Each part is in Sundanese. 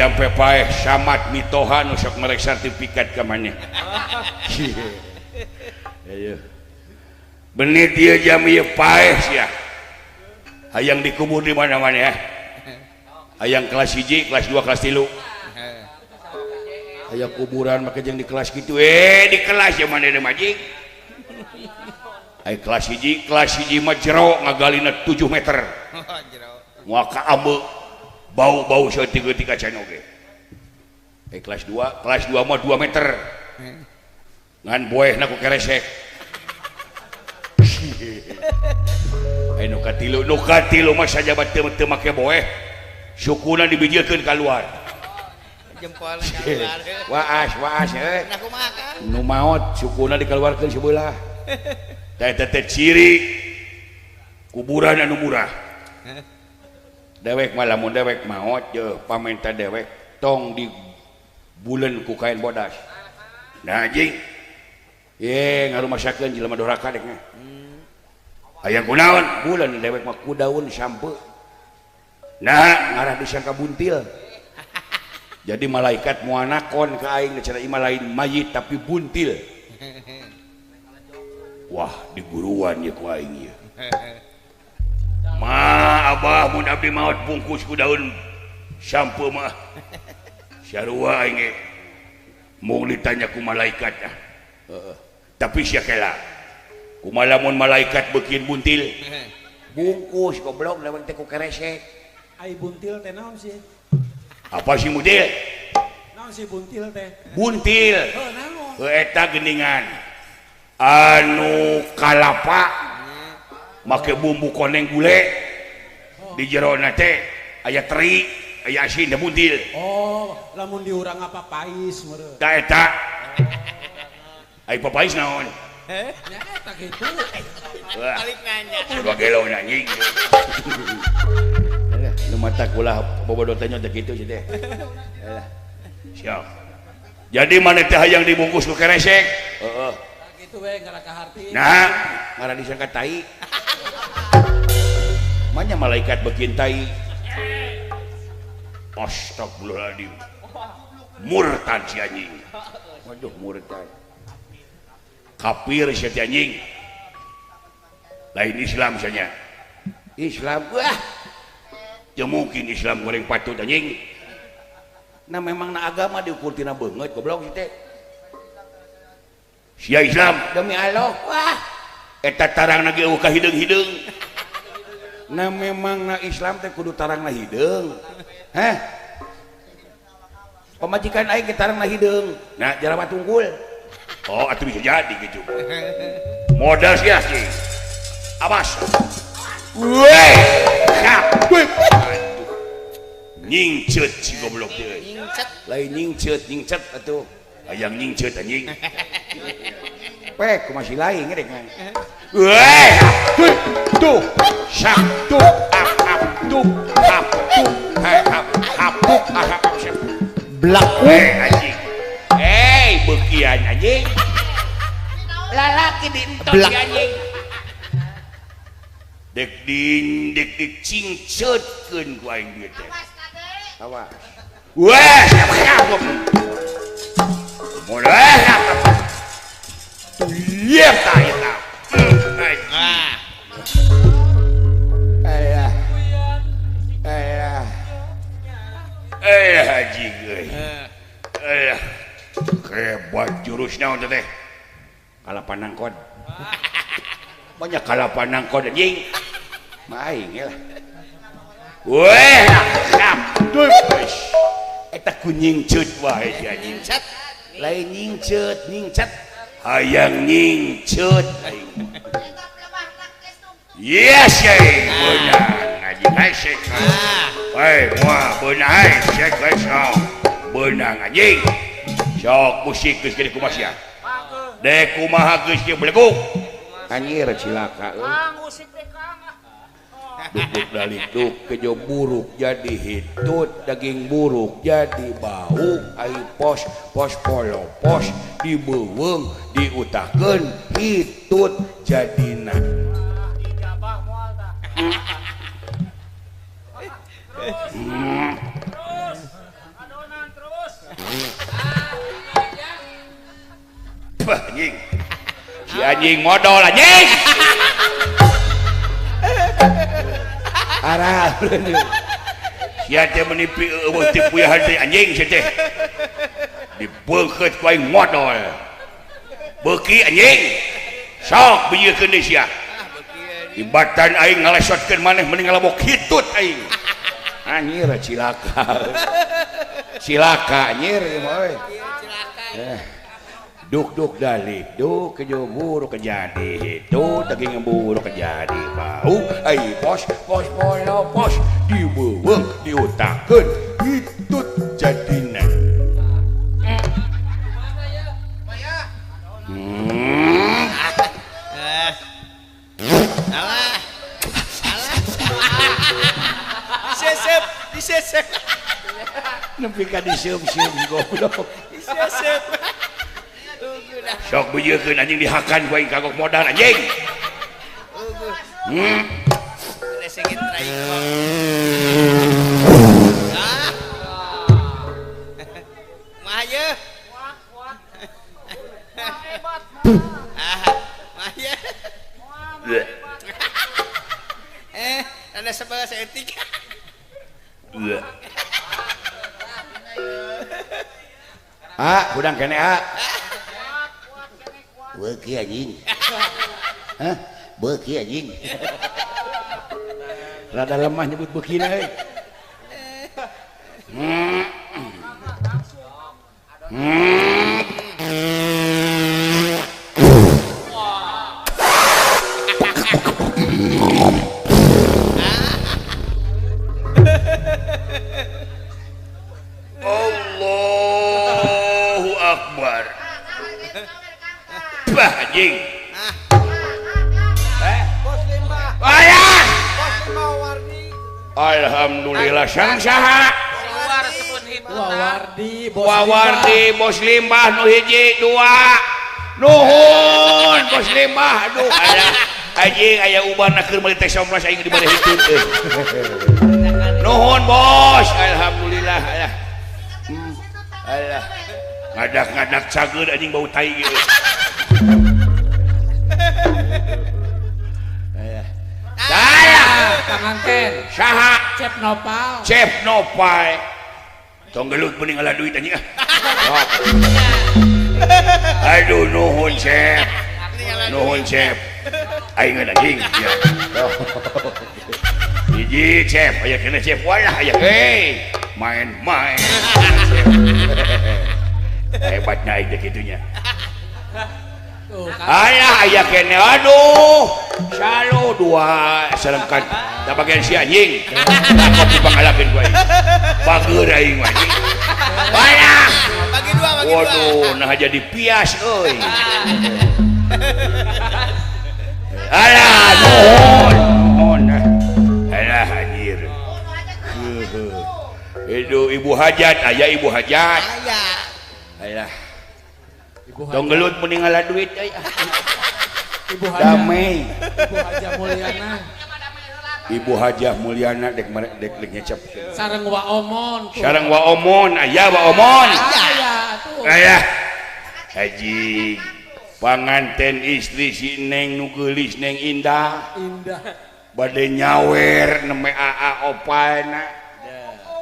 jampe paeh samat mitohan usok merek sertifikat ke mana. Ayo. Benih dia jam ieu paeh sia. Hayang dikubur di mana-mana ya. Hayang kelas 1, kelas 2, kelas 3. Hayang kuburan make jeung di kelas kitu di kelas ya mana mah jing. Ai kelas 1 mah jero ngagalina 7 meter. Moal ka ambe bau-bau saeutik ka can oge. Kelas 2 mah 2 meter. Ngan boehna ku keresek. Ai nu katilu mah sajabat teu make boeh. Sukuna dibijieulkeun keluar. Jempol keluar. Waas euy. Nah kumaha kan? Nu maot sukuna dikeluarkeun sebelah. Teh ciri kuburan anu murah. Dewek mah lamun dewek maot je pamenta dewek tong di buleun ku kain bodas. Nah anjing. Ngarumasakeun jelema doraka dek nya. Hayang kunaon? Buleun dewek mah ku daun sampeu. Nah ngarah disangka buntil. Jadi malaikat moal nakon ka aing cenah imah lain mayit tapi buntil. Wah diguruan ya ku aing ieu. Ma abah mun abdi maot bungkus ku daun sampeu mah sarua aing mung ditanya ku malaikat tapi sia kela kumaha lamun malaikat beukin buntil bungkus goblok lamun teh ku keresek ai buntil teh naon sih apa sih buntil naon sih buntil teh buntil naon eta geuningan anu kalapa make bumbu koneng gule di jerona teh aya teri aya asin da buntil lamun diurang apa pais meureun da eta ai papais naon nya eta kitu balik nanya sebagai lawan anjing nu mata kula bobodo teh nya kitu sih teh siap jadi mana teh hayang dibungkus ku keresek kitu we ngara kaharti nah ngara disangka tai manya malaikat bekintai astagfirullahaladzim murtad si anjing waduh murtad kafir si anjing lain Islam misalnya Islam wah ya mungkin Islam goreng patut anjing nah memang na agama diukur tina beungeut goblok teh sia Islam demi Allah wah eta tarangna ge ka hideung-hideung nah memang na Islam teh kudu tarangna hideung pamajikan aing ge tarangna hideung nah jalama tunggul atuh bisa jadi gitu modal sia sih awas weh nyingceut si goblok teh lain nyingceut atuh hayang nyingceut anjing pek masih lain ngerek kan weh tuh sak tuh ap tuh ap tuh ap blak anjing bekian anjing lalaki dientot anjing dek cingceutkeun ku aing dieu teh awas weh siapa mulai iya ta haji euy hebat jurus naon teh kalapan nangkod banyak kalapan nangkod anjing maing ya weh tuh eta kunyingceut wae anjing lain nyingceut hayang nyingceut yes yai beunang anjing asik moal beunang cek besok beunang anjing sok musik geus gede kumaha sia dek kumaha geus kieu beleguk anjir cilaka musik teh kang duk dalik kejo buruk jadi hitut daging buruk jadi bau ai pos polo pos dibeuweung diutahkeun hitut jadina dijabah moal tah terus si anjing modal anjing arah sia teh menipi eueuh teu puyahan teh anjing sia teh dibeukeut ku aing modal beuki anjing sok bijiekeun deui sia ibatan aing ngalesotkeun maneh mending ngalabok hitut aing anjir cilaka anjir moy duk dalik duk kejubur kejadi duk daging ngemburu kejadi bau ai pos dibeuweung diutakeun hitut jadina disesep nepi ka diseup-seup goblok disesep sok beujekeun anjing dihakan ku aing kagok modal anjing lesengin trai mah ye mah ye ada sebahasa etik udang kene beuki anjing beuki anjing rada lemah nyebut beukina euy Allahu Akbar bah anjing bos limbah ayah bos limbah warni alhamdulillah sang saha Wawardi bos limbah nu hiji dua nuhun bos limbah aduh anjing aya ubahna keur meuli teh somros aing dibade hitun nuhun bos alhamdulillah alah ngadak-ngadak cageud anjing bau tai gitu Kanganten saha Cep Nopal tong gelut mending ngalah duit anjing aduh nuhun Cep aing anjing ya hiji Cep aya kena Cep walah aya main-main hebatnya aing kitunya aya kene aduh salo dua selengkan da bagian si anjing kopi pangalakeun ku aing bageur aing anjing banyak bagi dua waduh nah jadi pias euy alah nuhun alah anjir ibu hajat aya ibu hajat alah tong gelut mending ngalah duit euy Ibu damai Haja Ibu Hajah Mulyana dek nyecep sareng Waomon aya Waomon aya haji panganten istri si Neng nu geulis Neng Indah bade nyawer neme aa opana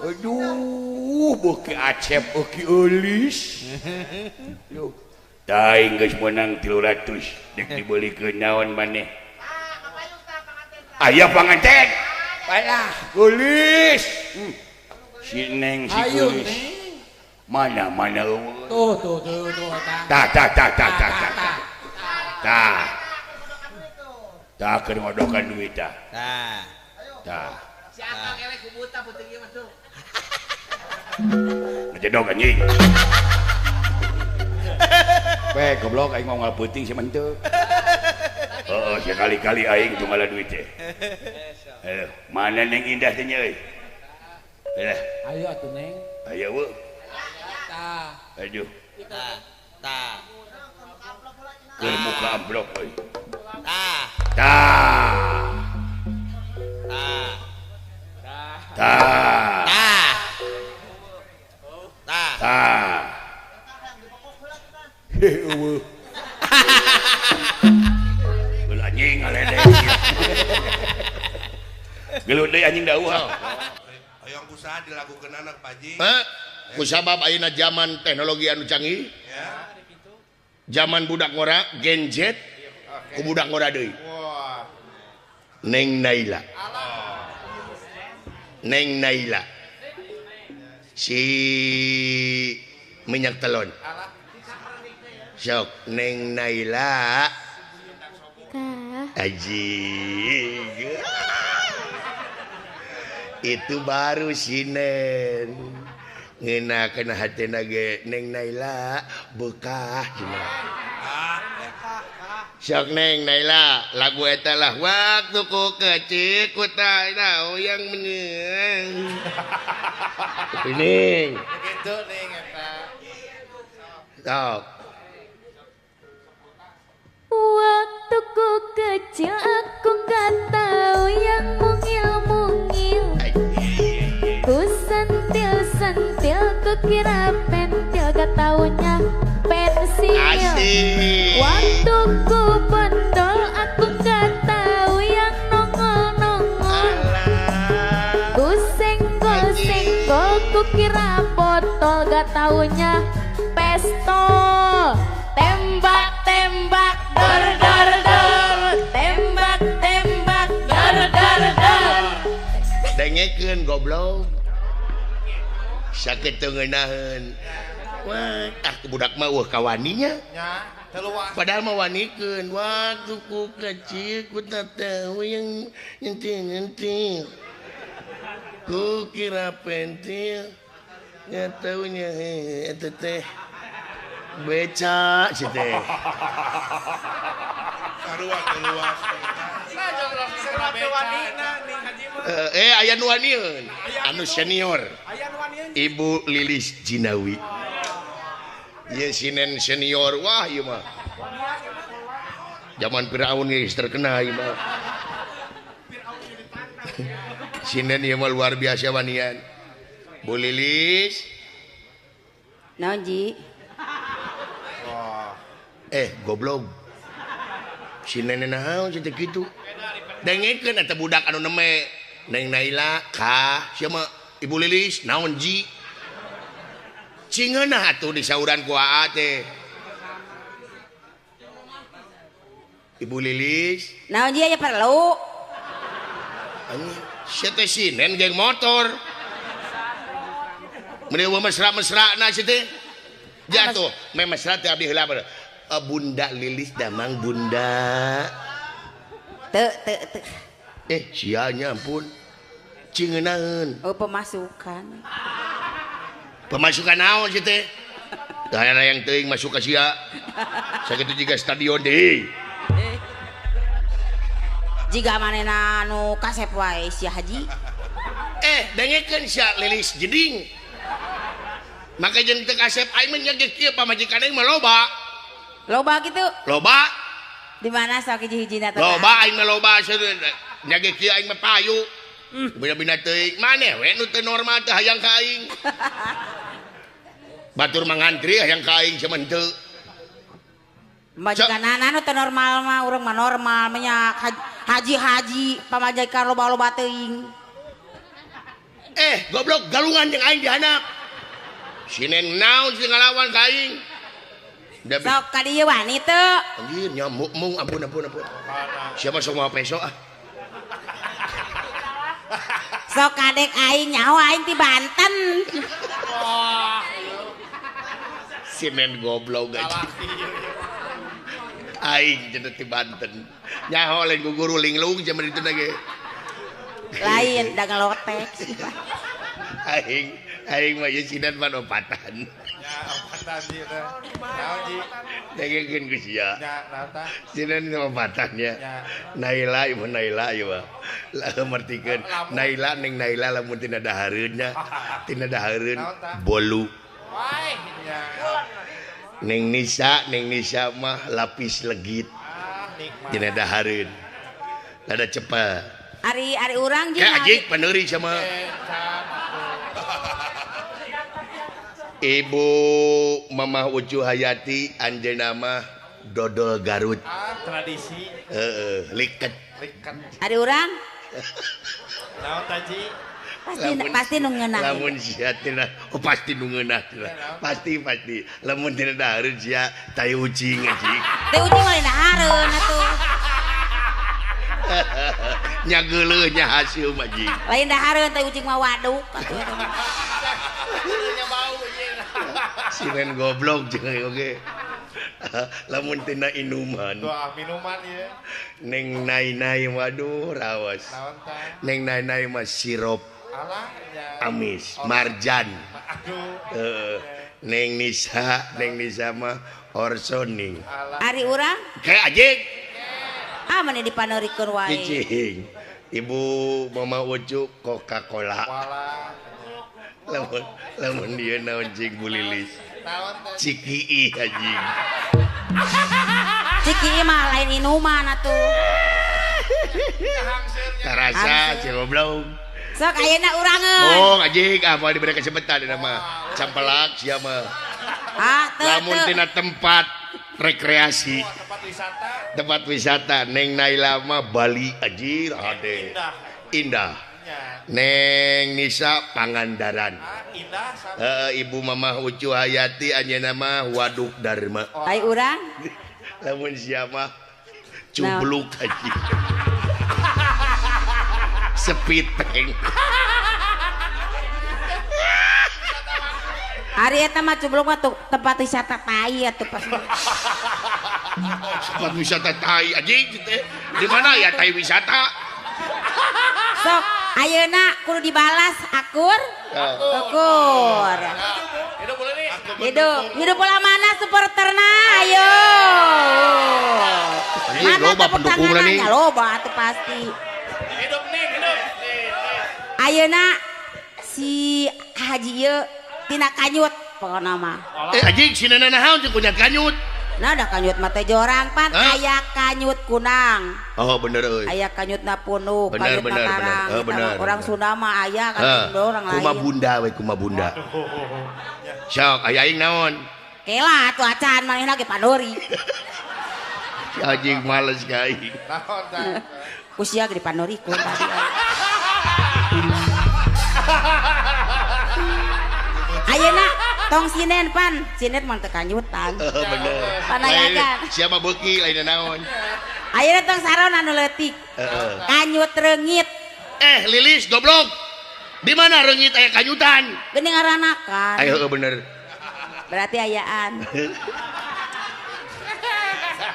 aduh beuki acep beuki eulis daing geus meunang 300 dek dibelikeun naon maneh aya panganten balah geulis si Neng si geulis mana eueuh tuh tah keur ngodokan duit tah si akang elek ku buta putih ieu mah tuh ngedog anjing goblok aing mau ngalpeuting si menteu heeh sekali-kali aing teu ngalah duit teh mana Neng Indah teh nya euy ayo atuh Neng aya weuh aduh keur muka amplop euy eueuh gelut deui anjing dakwah. Hoyong kusaha dilakukeun anak Pak Haji. Kusabab ayeuna zaman teknologi anu canggih. Ya. Zaman budak ngora Gen Z ku budak ngora deui. Wah. Neng Naila. Neng Naila. Si minyak telon. Sok Neng Naila. Aji. Itu baru sinen. Ngeunakeun hatena ge Neng Naila bekah cenah. Sok Neng Naila lagu eta lah waktu ku kecil ku tahu yang menyeung. Ini. Begitu ning eta. Sok. Waktu ku kecil aku gak tahu yang mungil-mungil. Ku sentil-sentil ku kira pentil gak taunya pensil. Asik. Waktu ku bondol aku gak tahu yang nongol-nongol. Ku senggol-senggol ku kira botol gak taunya pestol. Tembak-tembak dor dor dor. Tembak-tembak dor dor dor. Dengekeun goblok. Sakitu ngeunaheun. Wah, budak mah weuh kawaninya. Nya, teu luas. Padahal mah wanikeun waktu ku kecil ku tak tahu yang nyentil-nyentil. Ku kira pentil. Nggak taunya eta teh beca si teh. Sarua teu luas. Serap teu wanina ning Haji mah. Aya nu wanieun, anu senior. Aya nu wanina. Ibu Lilis Jinawi. Ieu sinen senior wah ieu mah. Zaman Firaun geus terkenal ieu mah. Sinen ieu mah luar biasa wanian. Bu Lilis. Naon Ji? Goblok. Sinen naon cenah kitu. Dengekeun eta budak anu neme Neng Naila ka sia mah Ibu Lilis naon Ji? Cingeunah atuh disauran ku aa teh. Ibu Lilis. Naon Ji aya perlu? Sia teh sinen geng motor. Mending mesra-mesrana sia teh. Jatuh, me mesra teh abdi heula bener. Bunda Lilis damang bunda. Teu. Sianya ampun. Cingeunahun. Oh pemasukan. Pemasukan naon sia teh? Daerah yang teuing masuk ka sia. Sakitu jiga stadion deui. Jiga manehna anu kasep wae sia Haji. Dengekeun sia Lilis jeding. Maka jeung teu kasep aing mah nyage kieu pamajikan aing mah loba. Loba gitu. Loba. Di mana sok hiji-hijina teh? Loba aing mah loba nyage kieu aing mah payu. Bina-bina teuing maneh we nu teu normal teh hayang ka aing. Batur mangantri hayang ka aing sia mah teu. Majikanana nu teu normal mah urang mah normal nya haji-haji pamajikan loba-loba teuing. Goblok galungan jeung aing dihandap. Sinen naon sing ngalawan ka aing? Sok ka dieu wani teu. Anjir nya mung ampun. Siapa sok mau peso ah. Sok kadek aing nyawa aing ti Banten. Sinen goblok aja. Aing cenah ti Banten. Nyaho lain ku guru linglung zaman itu ge. Lain dagang lotek. Aing mah ieu sinan mah opatan. Ya, opatan ieu teh. Naon Ji? Dengekeun ku sia. Ya, naon tah? Sinan opatan ya. Naila ieu mah. Lah mertikeun Naila ning Naila lamun tina dahareunnya. Tina dahareun bolu. Wai, ya. Neng Nisa mah lapis legit. Nikmat. Tina dahareun. Lada cepet. Ari urang jeung Ajik peneuri sama Ibu Mamah Ucu Hayati anjeunna mah dodol Garut. Tradisi Liket. Ari urang Naon taji? Pasti nu ngeunah. Lamun sia tina pasti nu ngeunah tina. Pasti. Lamun tina dahareun sia tai ucing anjing. Teh ucing mah dahareun atuh. Nya geuleuh nya hasil mah anjing. Lain dahareun teh ucing mah waduk atuh. Nya bau anjing. Sinen goblok jeung oge. Lamun tina inuman. Doa minuman ieu. Neng nai waduh rawas. Naon tah? Neng nai mah sirup Alah nya. amis, marjan. Aduh. Neng Nisa mah orsoning. Ari urang Kayak anjing. mani dipaneurikeun wae. Cicing. Ibu Mama Ucu Coca-Cola. Wala. Lamun dia naon cing Bu Lilis. Naon tah? Ciki anjing. Ciki mah lain inuman atuh. Karasa cing goblok. Sok ayeuna urangeun. Oh anjing apa diberi kesempatan dia mah. Campelak sia mah. Lamun tina tempat rekreasi. Tempat wisata Neng Naila mah Bali anjir ade. Indah. Neng Nisa Pangandaran. Indah. Ibu Mama Ucu Hayati anjeunna mah Waduk Dharma. Ai urang Lamun sia mah cubluk anjing. Sepiteng. Ari eta mah cubluk mah tempat wisata tai atuh pas. Tempat wisata tai anjing teh. Di mana ya tai wisata? Sok ayeuna kudu dibalas akur. Akur. Hidup boleh nih. Hidup bola mana supporterna ayo. Ini loba pendukungna nih. Loba atuh pasti. Hidup nih, hidup. Ayeuna si Haji ieu tina kanyut pokona mah. Anjing sinana naon jeung kunyat kanyut. Nah ada kanyut mah teh jorang pan aya kanyut kunang. Oh bener euy. Aya kanyutna punuk, kanyut tarang. Bener. Orang Sunda mah aya kanyut orang lain. Kuma bunda. Sok aya aing naon? Kela atuh acan manehna ge pandori. Si anjing males ka aing. Naon tah? Kusia ge dipandorikeun tadi. Ayeuna tong sinen pan, sinen mah teu kanyutan. Bener. Panayagan. Siapa beuki lain naon? Ayeuna tong saron anu leutik. Kanyut reungit. Lilis goblok. Di mana reungit aya kanyutan? Geuning ngaranakan. Ayo bener. Berarti ayaan.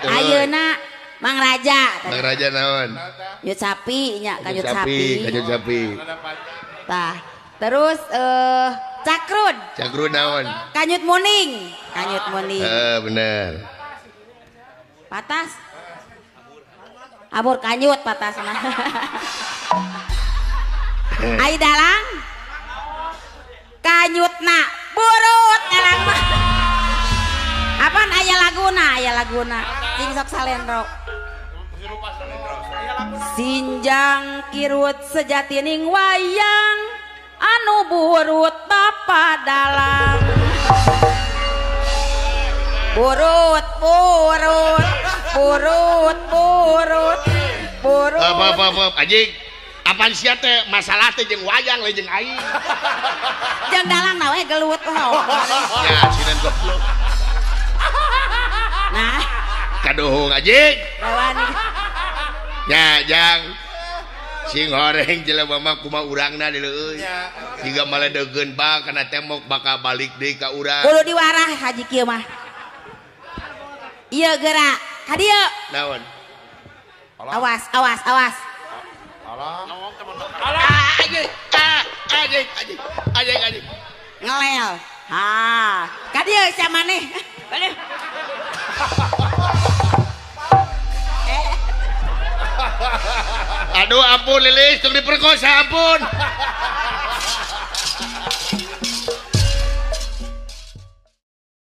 Ayeuna Mang Raja. Mang Raja naon? Kanyut sapi nya, kanyut sapi. Kanyut sapi. Tah, terus cakrun. Cakrun naon? Kanyut muning. Kanyut muning. Bener. Patas. Abur kanyut patas mah. Ai dalang. Kanyutna burut dalang mah. Apaan aya laguna? Sing sok salendro. Sinjang kirut sejatining wayang anu burut bapa dalang. Burut. Apa anjing? Apaan sia teh masalah teh jeung wayang lain jeung aing. Jeung dalang na we gelut Ya sinan goblok. Nah, Kadohong anjing. lewani. Nya jang sing horeng jelema mah kumaha urangna deui euy. Jiga maledegeun bang kana tembok bakal balik deui ka urang. Kudu diwarah haji kieu mah. Ieu geura ka dieu. Naon? Awas. Anjing. Ngelel. Ha, ka dieu sia maneh. Aduh ampun Lilis, tong diperkosa ampun.